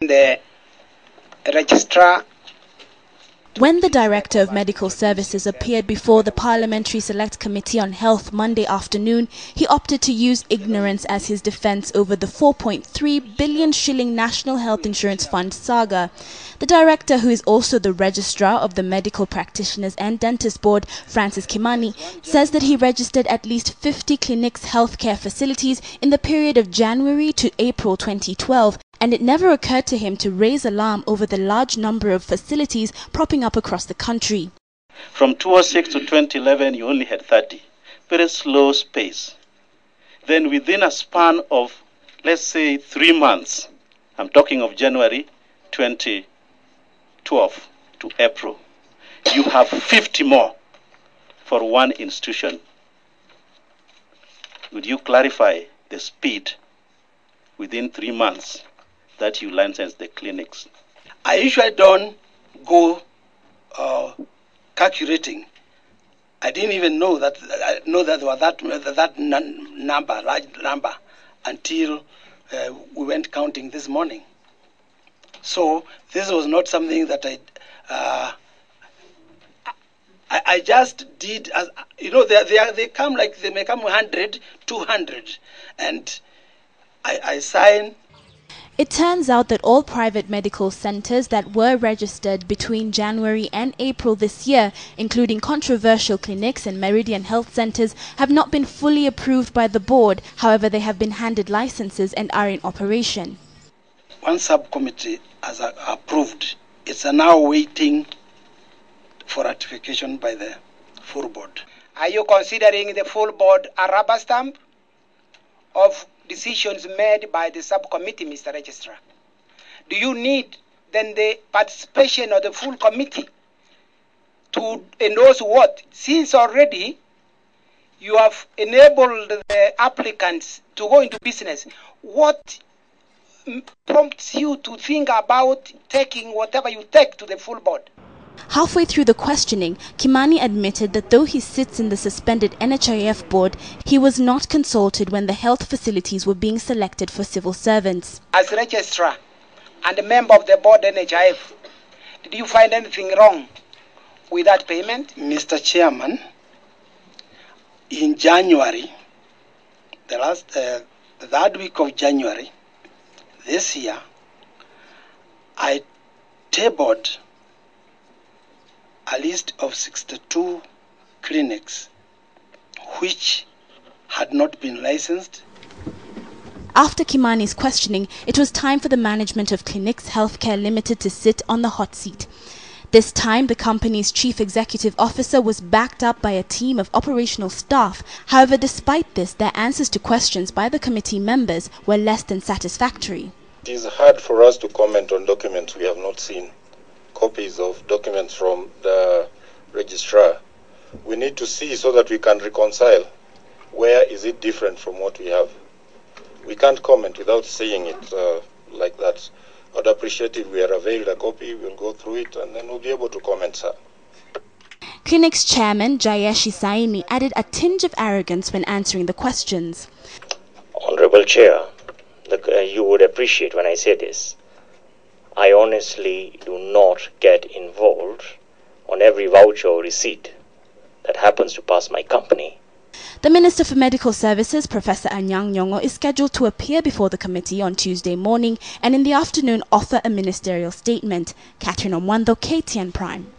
The registrar. When the Director of Medical Services appeared before the Parliamentary Select Committee on Health Monday afternoon, he opted to use ignorance as his defence over the 4.3 billion shilling National Health Insurance Fund saga. The Director, who is also the Registrar of the Medical Practitioners and Dentist Board, Rancis Kimani, says that he registered at least 50 Clinix healthcare facilities in the period of January to April 2012, and it never occurred to him to raise alarm over the large number of facilities propping up across the country. From 2006 to 2011, you only had 30. Very slow pace. Then within a span of, let's say, 3 months, I'm talking of January 2012 to April, you have 50 more for one institution. Would you clarify the speed within 3 months that you license the clinics? I usually don't go calculating. I didn't even know that there was that number, large number, until we went counting this morning. So this was not something that I just did. As you know, they come like they may come 100, 200, and I sign. It turns out that all private medical centres that were registered between January and April this year, including controversial clinics and Meridian Health Centres, have not been fully approved by the board. However, they have been handed licences and are in operation. One subcommittee has approved. It's now waiting for ratification by the full board. Are you considering the full board a rubber stamp of decisions made by the subcommittee, Mr. Registrar? Do you need then the participation of the full committee to endorse what? Since already you have enabled the applicants to go into business, what prompts you to think about taking whatever you take to the full board? Halfway through the questioning, Kimani admitted that though he sits in the suspended NHIF board, he was not consulted when the health facilities were being selected for civil servants. As registrar and a member of the board NHIF, did you find anything wrong with that payment? Mr. Chairman, in January, the third week of January this year, I tabled a list of 62 clinics which had not been licensed. After Kimani's questioning, it was time for the management of Clinix Healthcare Limited to sit on the hot seat. This time, the company's chief executive officer was backed up by a team of operational staff. However, despite this, their answers to questions by the committee members were less than satisfactory. It is hard for us to comment on documents we have not seen. Copies of documents from the registrar. We need to see so that we can reconcile where is it different from what we have. We can't comment without seeing it like that. I'd appreciate if we are availed a copy, we'll go through it and then we'll be able to comment, sir. Clinix chairman Jayeshi Saini added a tinge of arrogance when answering the questions. Honorable Chair, you would appreciate when I say this. I honestly do not get involved on every voucher or receipt that happens to pass my company. The Minister for Medical Services, Professor Anyang Nyong'o, is scheduled to appear before the committee on Tuesday morning and in the afternoon offer a ministerial statement. Catherine Omwando, KTN Prime.